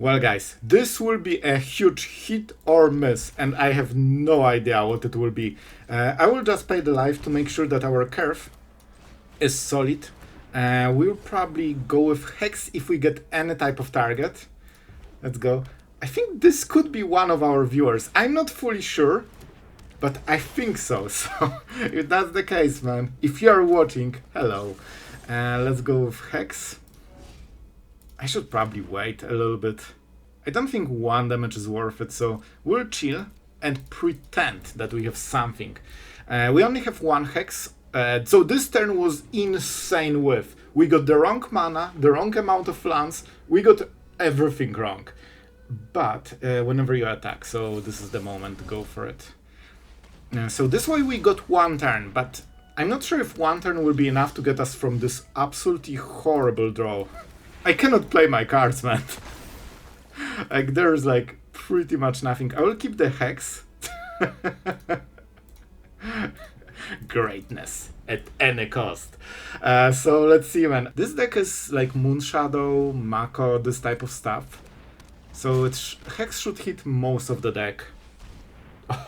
Well, guys, this will be a huge hit or miss, and I have no idea what it will be. I will just play the live to make sure that our curve is solid. We'll probably go with Hex if we get any type of target. Let's go. I think this could be one of our viewers. I'm not fully sure, but I think so. So if that's the case, man, if you are watching, hello. Let's go with Hex. I should probably wait a little bit. I don't think 1 damage is worth it, so we'll chill and pretend that we have something. We only have 1 Hex, so this turn was insane with. We got the wrong mana, the wrong amount of lands, we got everything wrong. But whenever you attack, so this is the moment to go for it. So this way we got 1 turn, but I'm not sure if 1 turn will be enough to get us from this absolutely horrible draw. I cannot play my cards, man. Like, there's like pretty much nothing. I will keep the Hex. Greatness at any cost. So let's see, man. This deck is like Moonshadow, Mako, this type of stuff. So Hex should hit most of the deck.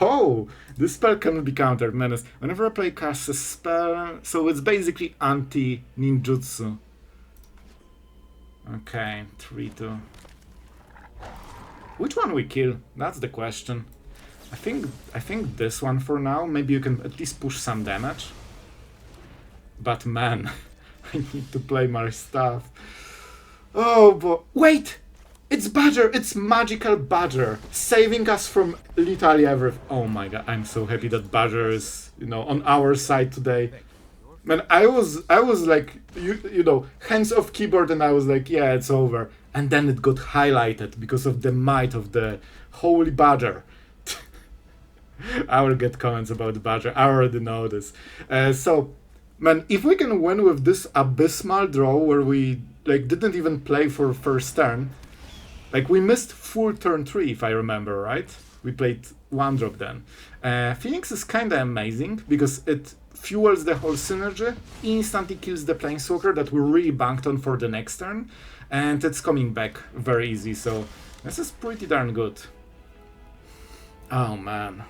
Oh, this spell cannot be countered, Menace. Whenever I play cast a spell, so it's basically anti-ninjutsu. Okay, 3-2. Which one we kill? That's the question. I think this one for now. Maybe you can at least push some damage. But man, I need to play my stuff. Oh, but wait! It's Badger! It's Magical Badger! Saving us from literally everything. Oh my god, I'm so happy that Badger is, you know, on our side today. Man, I was like, you know, hands off keyboard, and I was like, yeah, it's over. And then it got highlighted because of the might of the holy Badger. I will get comments about Badger. I already know this. So, man, if we can win with this abysmal draw where we like didn't even play for first turn, like we missed full turn 3 if I remember right. We played 1 drop then. Phoenix is kinda amazing because it fuels the whole synergy, instantly kills the Planeswalker that we really banked on for the next turn, and it's coming back very easy, so this is pretty darn good. Oh man.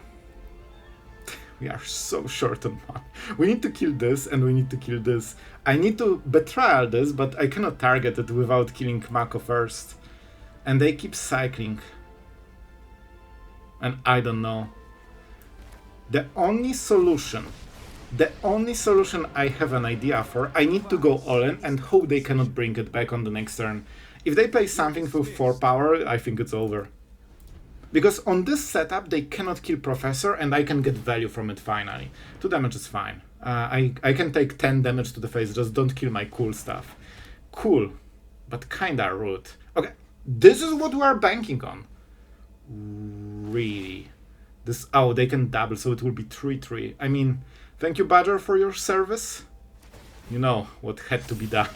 We are so short on mana. We need to kill this and we need to kill this. I need to Betrayal this, but I cannot target it without killing Mako first. And they keep cycling. And I don't know. The only solution I have an idea for, I need to go all in and hope they cannot bring it back on the next turn. If they play something with 4 power, I think it's over. Because on this setup, they cannot kill Professor, and I can get value from it finally. 2 damage is fine. I can take 10 damage to the face, just don't kill my cool stuff. Cool, but kinda rude. Okay, this is what we are banking on. Really? This, oh, they can double, so it will be 3-3. I mean, thank you, Badger, for your service. You know what had to be done.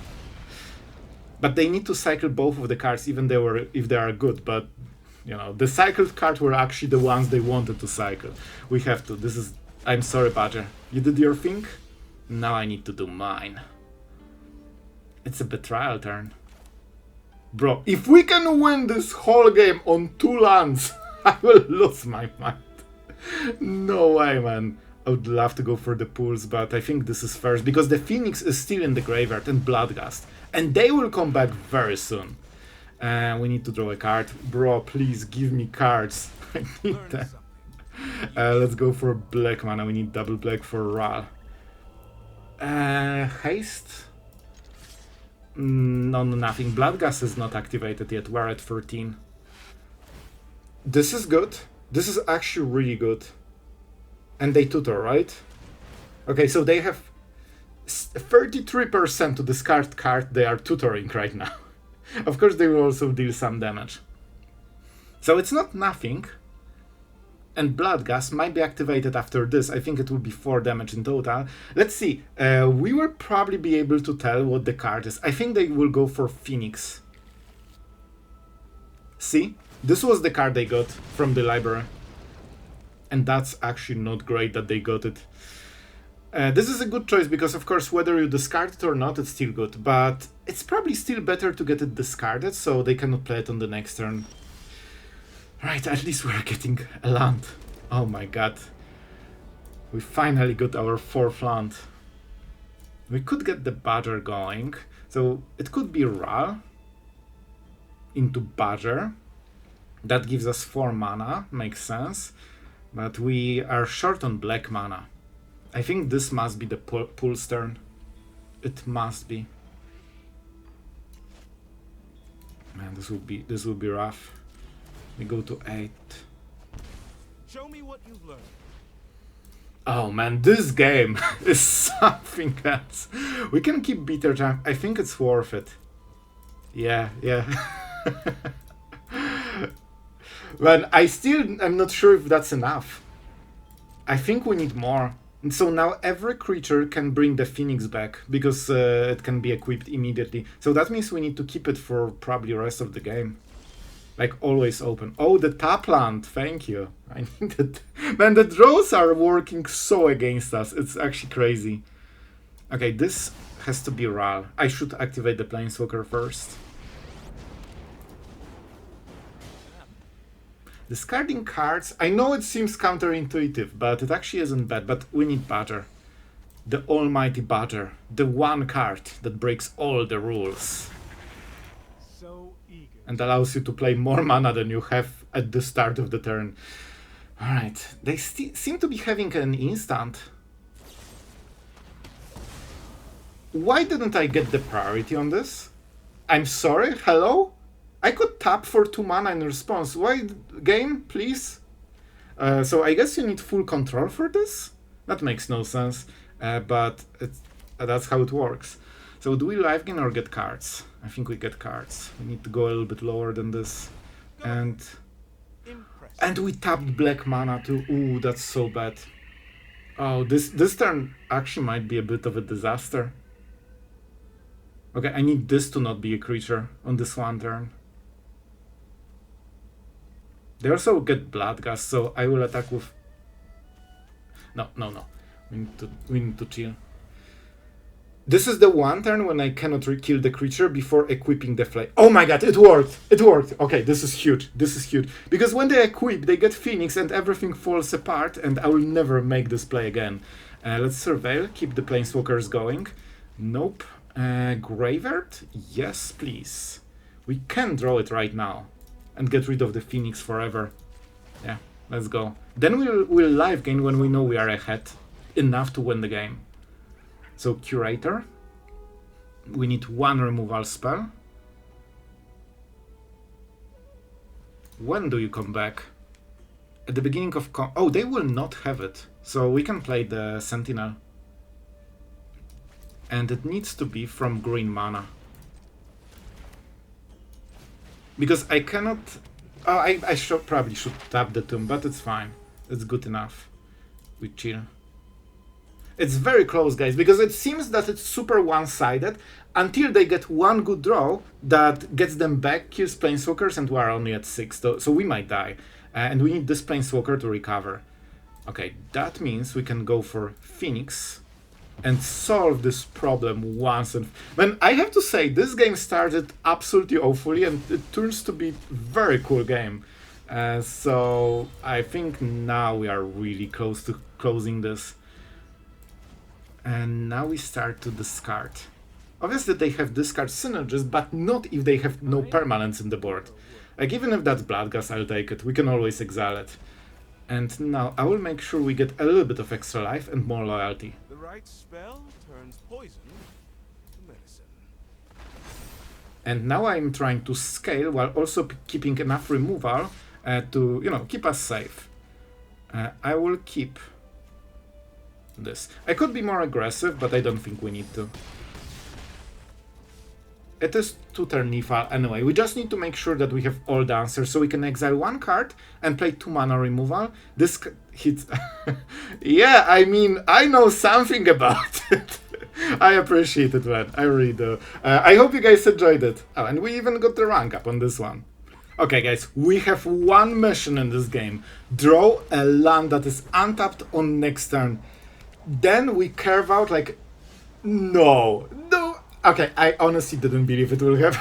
But they need to cycle both of the cards, even if they are good, but you know, the cycled cards were actually the ones they wanted to cycle. We have to. This is... I'm sorry, Badger. You did your thing? Now I need to do mine. It's a Betrayal turn. Bro, if we can win this whole game on 2 lands, I will lose my mind. No way, man. I would love to go for the pools, but I think this is first, because the Phoenix is still in the graveyard and Bloodgust. And they will come back very soon. We need to draw a card. Bro, please give me cards. I need them. Let's go for black mana. We need double black for Ral. Haste? No, nothing. Bloodgust is not activated yet. We're at 13. This is good. This is actually really good. And they tutor, right? Okay, so they have 33% to discard card they are tutoring right now. Of course, they will also deal some damage. So it's not nothing. And Bloodgust might be activated after this. I think it will be 4 damage in total. Let's see. We will probably be able to tell what the card is. I think they will go for Phoenix. See? This was the card they got from the library. And that's actually not great that they got it. This is a good choice because, of course, whether you discard it or not, it's still good. But it's probably still better to get it discarded so they cannot play it on the next turn. Right, at least we're getting a land. Oh my god. We finally got our 4th land. We could get the Badger going. So it could be Ral into Badger. That gives us 4 mana, makes sense. But we are short on black mana. I think this must be the Pulse turn. It must be. Man, this will be rough. We go to 8. Show me what you've learned. Oh man, this game is something else. We can keep Bitter Jump. I think it's worth it. Yeah. But I'm not sure if that's enough. I think we need more. And so now every creature can bring the Phoenix back, because it can be equipped immediately. So that means we need to keep it for probably the rest of the game. Like, always open. Oh, the tap land, thank you. I need it. Man, the draws are working so against us. It's actually crazy. Okay, this has to be Ral. I should activate the Planeswalker first. Discarding cards, I know it seems counterintuitive, but it actually isn't bad. But we need Badger. The almighty Badger. The one card that breaks all the rules. So eager. And allows you to play more mana than you have at the start of the turn. Alright, they seem to be having an instant. Why didn't I get the priority on this? I'm sorry, hello? I could tap for 2 mana in response. Why, game, please? So I guess you need full control for this? That makes no sense, but that's how it works. So do we live gain or get cards? I think we get cards. We need to go a little bit lower than this. And we tapped black mana too. Ooh, that's so bad. Oh, this turn actually might be a bit of a disaster. Okay, I need this to not be a creature on this one turn. They also get Bloodgust, so I will attack with... No. We need to chill. This is the one turn when I cannot kill the creature before equipping the flame. Oh my god, it worked! It worked! Okay, this is huge. This is huge. Because when they equip, they get Phoenix and everything falls apart, and I will never make this play again. Let's surveil, keep the Planeswalkers going. Nope. Graveyard? Yes, please. We can draw it right now. And get rid of the Phoenix forever. Yeah, let's go. Then we'll live gain when we know we are ahead enough to win the game. So Curator. We need 1 removal spell. When do you come back? At the beginning of... Oh, they will not have it. So we can play the Sentinel. And it needs to be from green mana. Because I cannot... Oh, I probably should tap the tomb, but it's fine. It's good enough. We chill. It's very close, guys, because it seems that it's super one-sided until they get one good draw that gets them back, kills Planeswalkers, and we are only at 6. So we might die. And we need this Planeswalker to recover. Okay, that means we can go for Phoenix and solve this problem once and... Man, I have to say, this game started absolutely awfully, and it turns to be a very cool game. So I think now we are really close to closing this. And now we start to discard. Obviously they have discard synergies, but not if they have no permanents in the board. Like, even if that's Bloodgust, I'll take it. We can always exile it. And now I will make sure we get a little bit of extra life and more loyalty. The right spell turns poison to medicine. And now I'm trying to scale while also keeping enough removal to, you know, keep us safe. I will keep this. I could be more aggressive, but I don't think we need to. It is 2-turn Nifal anyway. We just need to make sure that we have all the answers, so we can exile 1 card and play 2 mana removal. This hits... Yeah, I mean, I know something about it. I appreciate it, man. I really do. I hope you guys enjoyed it. Oh, and we even got the rank up on this one. Okay, guys, we have 1 mission in this game. Draw a land that is untapped on next turn. Then we carve out, like... No. Okay, I honestly didn't believe it will happen.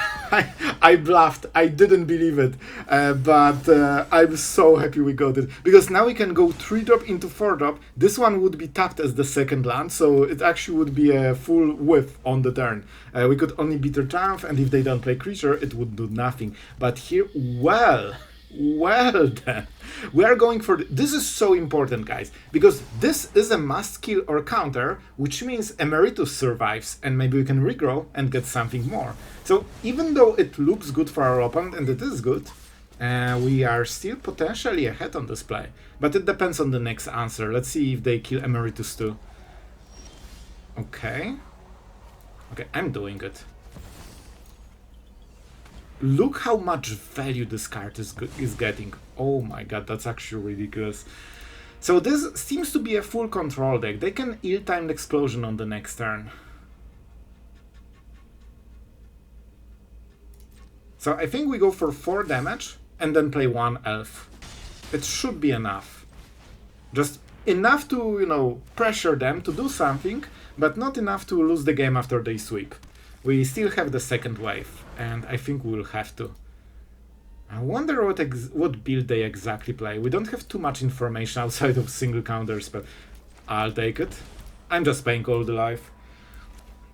I bluffed. I didn't believe it. But I'm so happy we got it. Because now we can go 3-drop into 4-drop. This one would be tapped as the second land, so it actually would be a full whiff on the turn. We could only Bitter Triumph, and if they don't play creature, it would do nothing. But here, well then, we are going for this is so important, guys, because this is a must kill or counter, which means Emeritus survives and maybe we can regrow and get something more. So even though it looks good for our opponent, and it is good, we are still potentially ahead on this play, but it depends on the next answer. Let's see if they kill Emeritus too. Okay, I'm doing it. Look how much value this card is getting. Oh my god, that's actually ridiculous. So this seems to be a full control deck. They can ill-timed explosion on the next turn. So I think we go for 4 damage and then play 1 elf. It should be enough. Just enough to, you know, pressure them to do something, but not enough to lose the game after they sweep. We still have the second wave, and I think we'll have to. I wonder what build they exactly play. We don't have too much information outside of single counters, but I'll take it. I'm just paying all the life.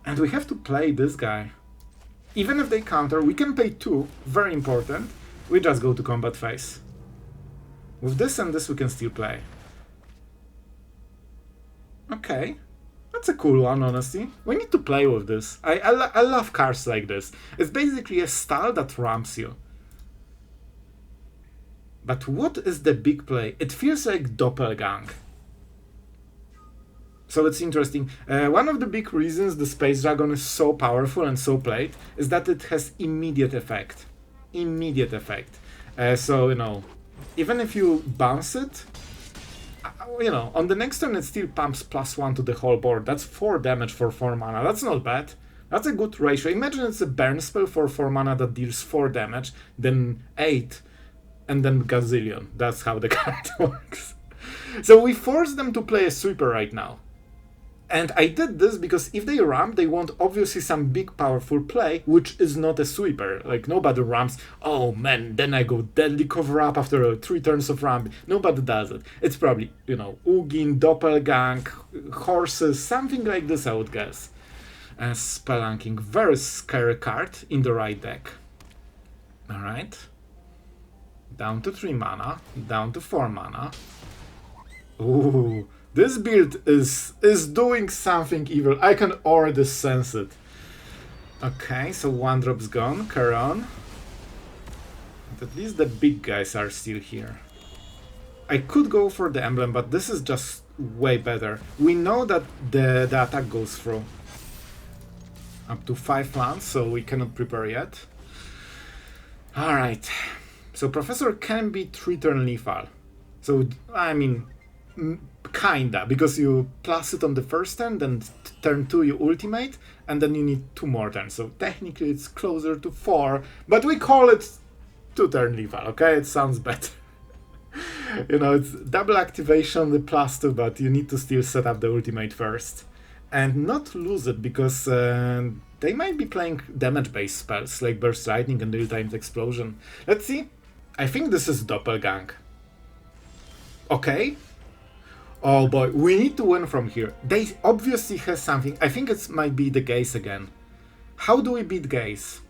And we have to play this guy. Even if they counter, we can pay 2, very important. We just go to combat phase. With this and this we can still play. Okay. That's a cool one, honestly. We need to play with this. I love cards like this. It's basically a style that ramps you. But what is the big play? It feels like Doppelgang. So it's interesting. One of the big reasons the Space Dragon is so powerful and so played is that it has immediate effect. Immediate effect. So, you know, even if you bounce it, you know, on the next turn it still pumps +1 to the whole board. That's 4 damage for 4 mana. That's not bad. That's a good ratio. Imagine it's a burn spell for 4 mana that deals 4 damage, then 8, and then gazillion. That's how the card works. So we force them to play a sweeper right now. And I did this because if they ramp, they want obviously some big powerful play, which is not a sweeper. Like, nobody ramps, oh man, then I go Deadly Cover-Up after 3 turns of ramp. Nobody does it. It's probably, you know, Ugin, Doppelgang, Horses, something like this, I would guess. Spelunking, very scary card in the right deck. Alright. Down to 3 mana, down to 4 mana. Ooh. This build is doing something evil. I can already sense it. Okay, so 1 drop's gone. Charon. But at least the big guys are still here. I could go for the emblem, but this is just way better. We know that the attack goes through. Up to 5 lands, so we cannot prepare yet. Alright. So Professor can be 3-turn lethal. So, I mean, kinda, because you plus it on the first turn, then turn 2 you ultimate, and then you need 2 more turns. So technically it's closer to 4, but we call it 2-turn lethal, okay? It sounds better. You know, it's double activation, the +2, but you need to still set up the ultimate first. And not lose it, because they might be playing damage-based spells, like Burst Lightning and Ill-Timed Explosion. Let's see. I think this is Doppelgang. Okay. Oh boy, we need to win from here. They obviously have something. I think it might be the Gaze again. How do we beat Gaze?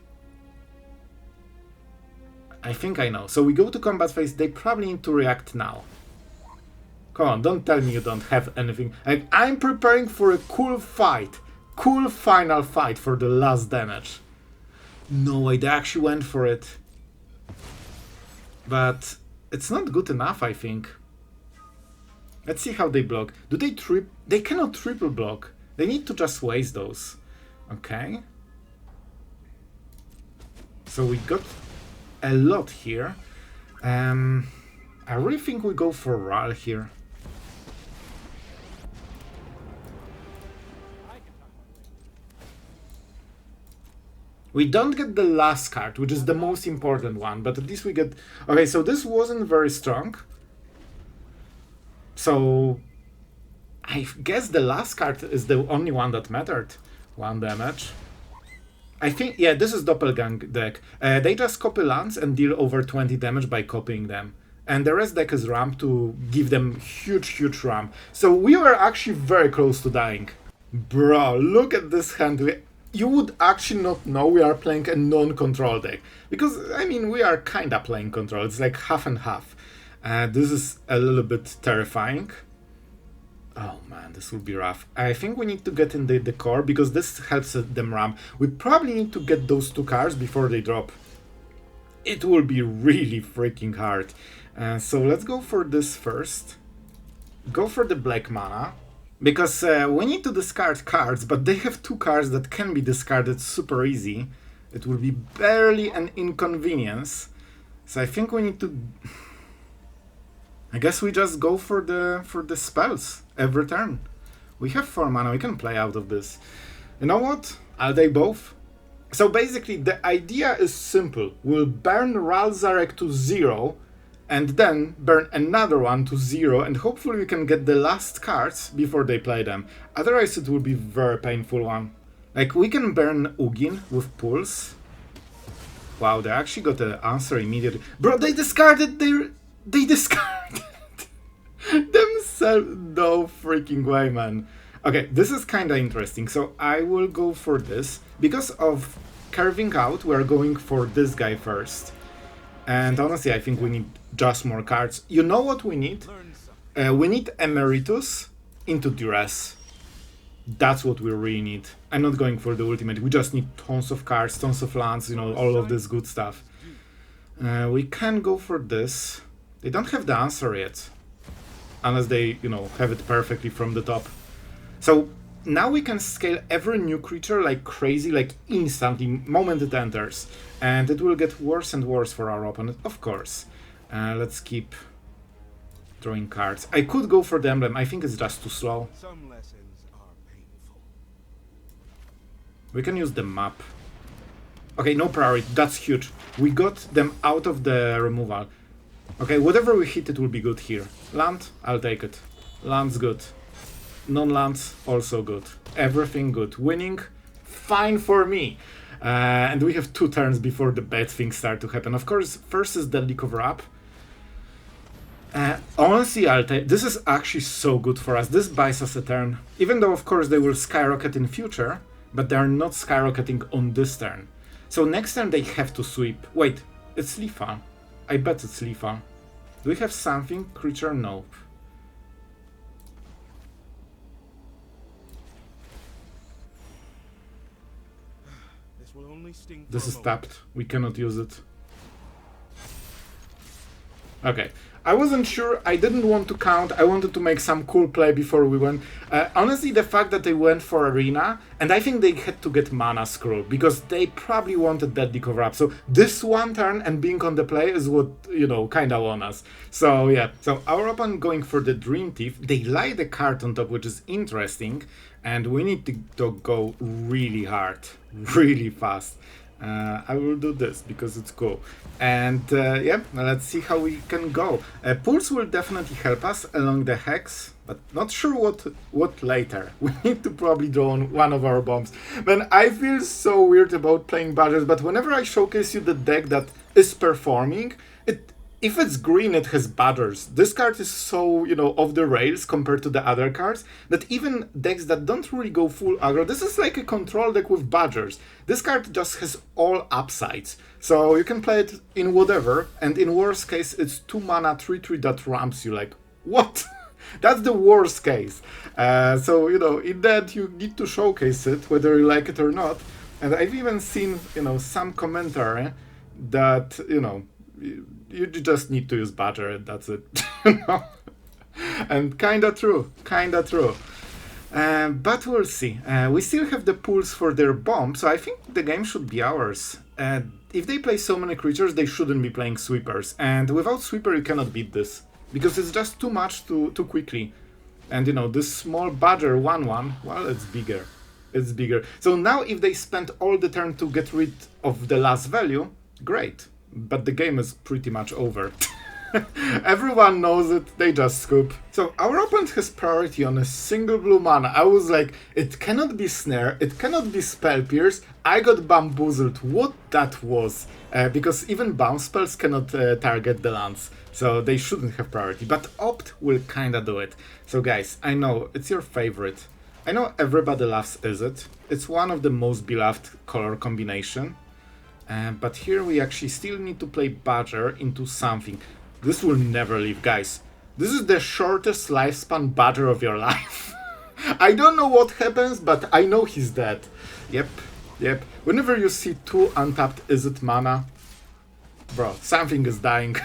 I think I know. So we go to combat phase. They probably need to react now. Come on, don't tell me you don't have anything. Like, I'm preparing for a cool fight. Cool final fight for the last damage. No way, they actually went for it. But it's not good enough, I think. Let's see how they block. Do they They cannot triple block. They need to just waste those. Okay. So we got a lot here. I really think we go for Ral here. We don't get the last card, which is the most important one, but at least we get... Okay, so this wasn't very strong. So I guess the last card is the only one that mattered. 1 damage. I think, yeah, this is Doppelgang deck. They just copy lands and deal over 20 damage by copying them. And the rest deck is ramp to give them huge ramp. So we were actually very close to dying. Bro, look at this hand. You would actually not know we are playing a non-control deck. Because, I mean, we are kinda playing control. It's like half and half. This is a little bit terrifying. Oh man, this will be rough. I think we need to get in the core because this helps them ramp. We probably need to get those 2 cards before they drop. It will be really freaking hard. So let's go for this first. Go for the black mana. Because we need to discard cards, but they have 2 cards that can be discarded super easy. It will be barely an inconvenience. So I think we need to... I guess we just go for the spells every turn. We have 4 mana, we can play out of this. You know what? I'll take both. So basically the idea is simple. We'll burn Zarek to 0 and then burn another one to 0 and hopefully we can get the last cards before they play them. Otherwise it will be very painful one. Like we can burn Ugin with Pulse. Wow, they actually got the answer immediately. Bro, they discarded their... They discarded themselves. No freaking way, man. Okay, this is kind of interesting. So I will go for this. Because of carving out, we're going for this guy first. And honestly, I think we need just more cards. You know what we need? We need Emeritus into Duress. That's what we really need. I'm not going for the ultimate. We just need tons of cards, tons of lands, you know, all of this good stuff. We can go for this. They don't have the answer yet. Unless they, you know, have it perfectly from the top. So now we can scale every new creature like crazy, like instantly, moment it enters. And it will get worse and worse for our opponent, of course. Let's keep drawing cards. I could go for the emblem. I think it's just too slow. Some lessons are painful. We can use the map. Okay, no priority. That's huge. We got them out of the removal. Okay, whatever we hit, it will be good here. Land, I'll take it. Land's good. Non-lands, also good. Everything good. Winning, fine for me. And we have 2 turns before the bad things start to happen. Of course, first is Deadly Cover-Up. Honestly, I'll take... This is actually so good for us. This buys us a turn. Even though, of course, they will skyrocket in future, but they are not skyrocketing on this turn. So next turn they have to sweep. Wait, it's lethal. I bet it's lethal. Do we have something? Creature? Nope. This will only sting. This is tapped. We cannot use it. Okay. I wasn't sure. I didn't want to count. I wanted to make some cool play before we went. Honestly, the fact that they went for Arena, and I think they had to get Mana Scroll, because they probably wanted that Cover-Up. So this one turn and being on the play is what, you know, kind of won us. So yeah. So our opponent going for the Dream Thief. They lie the card on top, which is interesting. And we need to go really hard, really fast. I will do this because it's cool. And yeah, let's see how we can go. Pulse will definitely help us along the Hex, but not sure what later. We need to probably draw on one of our bombs. Man, I feel so weird about playing Badgers, but whenever I showcase you the deck that is performing, if it's green, it has Badgers. This card is so, you know, off the rails compared to the other cards that even decks that don't really go full aggro, this is like a control deck with Badgers. This card just has all upsides. So you can play it in whatever, and in worst case, it's 2 mana 3/3 that ramps you. Like, what? That's the worst case. So, you know, in that you need to showcase it, whether you like it or not. And I've even seen, you know, some commentary that, you know, you just need to use Badger and that's it. You know? And kinda true. But we'll see. We still have the pools for their bomb, so I think the game should be ours. If they play so many creatures, they shouldn't be playing sweepers. And without sweeper, you cannot beat this. Because it's just too much too quickly. And you know, this small Badger 1/1, well, it's bigger. It's bigger. So now if they spend all the turn to get rid of the last value, great. But the game is pretty much over. Everyone knows it, they just scoop. So our opponent has priority on a single blue mana. I was like, it cannot be Snare, it cannot be Spell Pierce. I got bamboozled what that was. Because even bounce spells cannot target the lands. So they shouldn't have priority. But Opt will kinda do it. So guys, I know, it's your favorite. I know everybody loves Izzet. It's one of the most beloved color combination. But here we actually still need to play Badger into something. This will never leave, guys. This is the shortest lifespan Badger of your life. I don't know what happens, but I know he's dead. Yep. Whenever you see 2 untapped Izzet mana, bro, something is dying.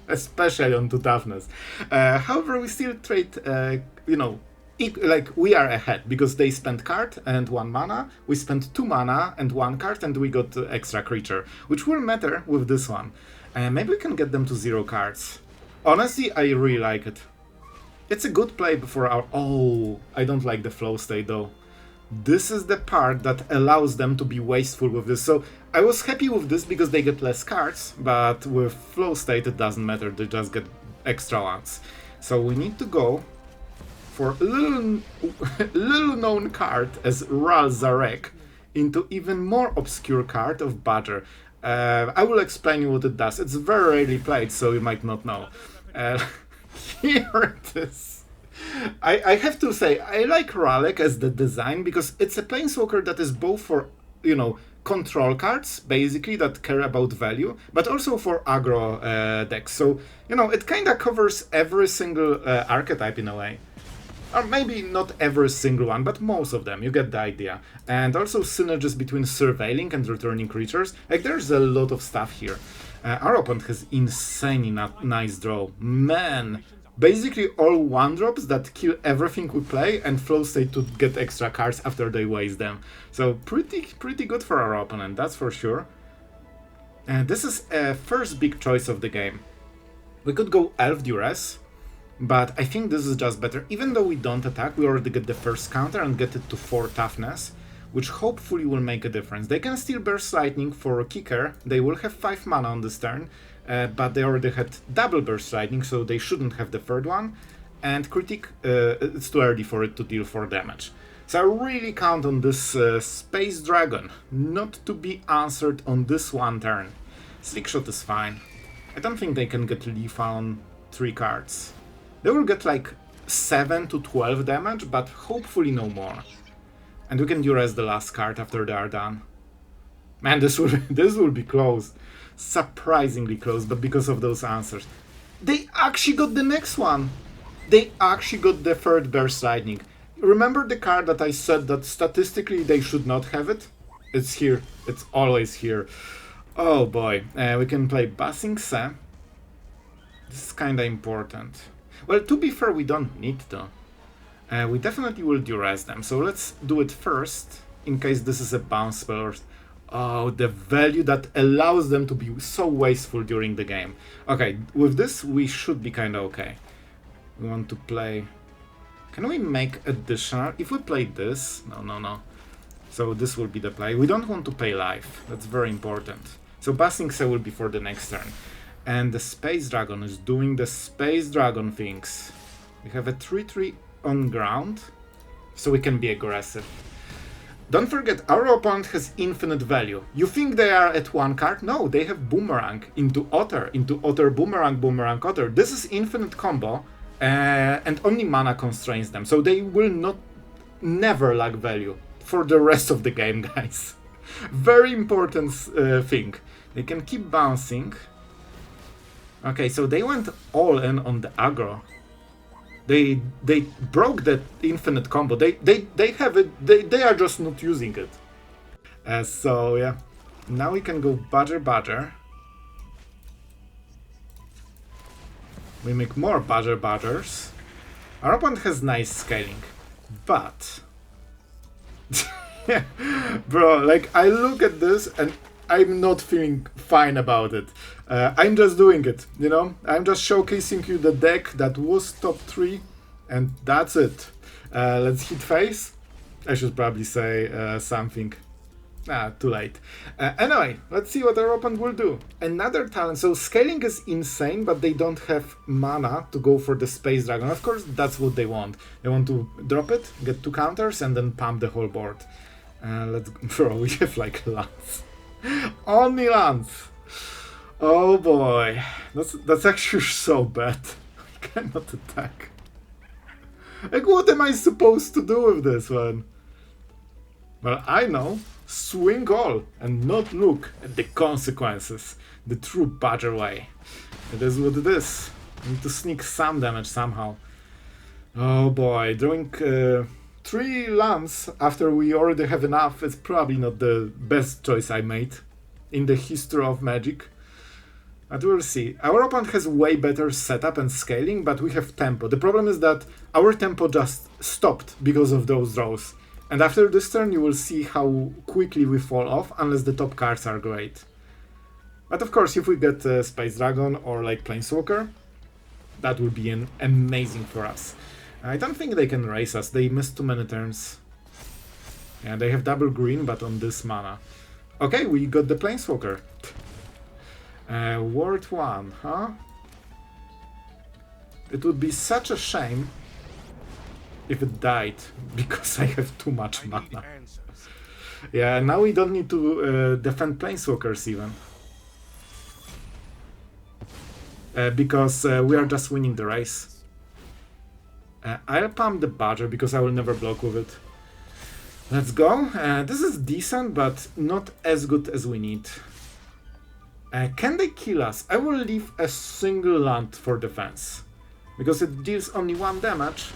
Especially on 2 toughness. However, we still trade, like we are ahead because they spent card and 1 mana, we spent 2 mana and 1 card, and we got extra creature, which will matter with this one. Maybe we can get them to 0 cards. Honestly, I really like it. It's a good play before our... Oh, I don't like the flow state though. This is the part that allows them to be wasteful with this. So I was happy with this because they get less cards, but with flow state it doesn't matter, they just get extra ones. So we need to go for a little known card as Zarek into even more obscure card of Badger. I will explain you what it does. It's very rarely played, so you might not know. Here it is. I have to say, I like Ralek as the design because it's a planeswalker that is both for, control cards, basically, that care about value, but also for aggro decks. So, it kind of covers every single archetype in a way. Or maybe not every single one, but most of them, you get the idea. And also synergies between surveilling and returning creatures. Like, there's a lot of stuff here. Our opponent has insanely nice draw. Man! Basically all 1-drops that kill everything we play and flow state to get extra cards after they waste them. So pretty good for our opponent, that's for sure. This is a first big choice of the game. We could go Elf Duress, but I think this is just better. Even though we don't attack, we already get the first counter and get it to 4 toughness, which hopefully will make a difference. They can still burst lightning for a kicker, they will have 5 mana on this turn, but they already had double burst lightning, so they shouldn't have the third one. And critic, it's too early for it to deal 4 damage. So I really count on this Space Dragon not to be answered on this one turn. Slickshot is fine. I don't think they can get Leaf on 3 cards. They will get like 7 to 12 damage, but hopefully no more. And we can Duress the last card after they are done. Man, this will be close. Surprisingly close, but because of those answers. They actually got the next one! They actually got the third burst lightning. Remember the card that I said that statistically they should not have it? It's here. It's always here. Oh boy. We can play Basing Se. This is kinda important. Well, to be fair, we don't need to. We definitely will Duress them, so let's do it first, in case this is a bounce spell or... Oh, the value that allows them to be so wasteful during the game. Okay, with this we should be kinda okay. We want to play... Can we make additional... If we play this... No. So this will be the play. We don't want to pay life. That's very important. So Basing Se will be for the next turn. And the Space Dragon is doing the Space Dragon things. We have a 3/3 on ground, so we can be aggressive. Don't forget, our opponent has infinite value. You think they are at 1 card? No, they have Boomerang into Otter, Boomerang, Boomerang, Otter. This is infinite combo, and only mana constrains them, so they will never lack value for the rest of the game, guys. Very important thing. They can keep bouncing. Okay, so they went all in on the aggro. They broke that infinite combo. They have it. They are just not using it. So yeah, now we can go Badger. We make more Badgers. Our opponent has nice scaling, but bro, like I look at this and I'm not feeling fine about it. I'm just doing it, I'm just showcasing you the deck that was top 3, and that's it. Let's hit face. I should probably say something. Too late. Anyway, let's see what our opponent will do. Another talent. So scaling is insane, but they don't have mana to go for the Space Dragon. Of course, that's what they want. They want to drop it, get 2 counters, and then pump the whole board. Let's... Bro, we have like lands. Only lands! Oh boy. That's actually so bad. I cannot attack. Like, what am I supposed to do with this one? Well, I know. Swing all and not look at the consequences. The true Badger way. It is what it is. I need to sneak some damage somehow. Oh boy, drawing 3 lands after we already have enough is probably not the best choice I made in the history of Magic. But we'll see. Our opponent has way better setup and scaling, but we have tempo. The problem is that our tempo just stopped because of those draws. And after this turn you will see how quickly we fall off, unless the top cards are great. But of course, if we get Space Dragon or like Planeswalker, that would be amazing for us. I don't think they can race us, they missed too many turns. Yeah, they have double green, but on this mana. Okay, we got the Planeswalker. Ward 1, huh? It would be such a shame if it died, because I have too much mana. Yeah, now we don't need to defend Planeswalkers even. Because we are just winning the race. I'll pump the Badger because I will never block with it. Let's go. This is decent, but not as good as we need. Can they kill us? I will leave a single land for defense. Because it deals only 1 damage.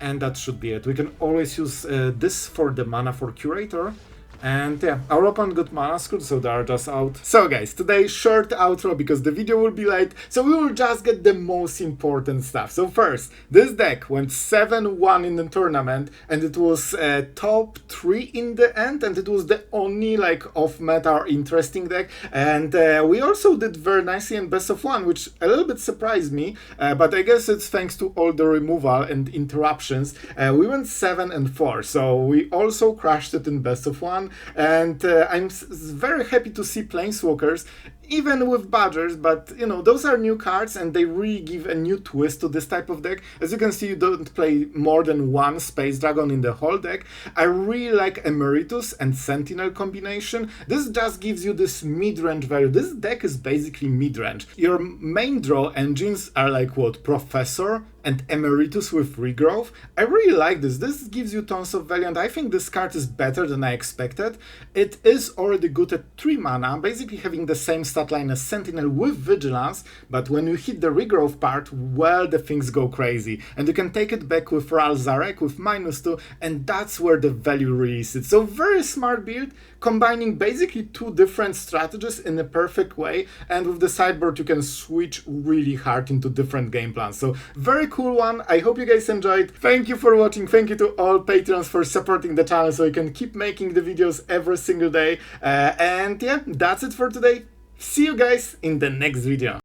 And that should be it. We can always use this for the mana for Curator. And yeah, our opponent got mana screwed, so they are just out. So guys, today short outro because the video will be late, so we will just get the most important stuff. So first, this deck went 7-1 in the tournament, and it was top 3 in the end, and it was the only like off-meta or interesting deck. And we also did very nicely in best of 1, which a little bit surprised me, but I guess it's thanks to all the removal and interruptions. We went 7-4, so we also crashed it in best of 1. And I'm very happy to see Planeswalkers, even with Badgers, but you know, those are new cards and they really give a new twist to this type of deck. As you can see, you don't play more than 1 Space Dragon in the whole deck. I really like Emeritus and Sentinel combination. This just gives you this mid-range value. This deck is basically mid-range. Your main draw engines are like what? Professor and Emeritus with Regrowth. I really like this. This gives you tons of value, and I think this card is better than I expected. It is already good at 3 mana, basically having the same stat line as Sentinel with Vigilance, but when you hit the Regrowth part, well, the things go crazy. And you can take it back with Zarek with -2, and that's where the value really sits. So very smart build, combining basically 2 different strategies in a perfect way, and with the sideboard you can switch really hard into different game plans. So very cool one. I hope you guys enjoyed. Thank you for watching. Thank you to all patrons for supporting the channel so I can keep making the videos every single day. And yeah, that's it for today. See you guys in the next video.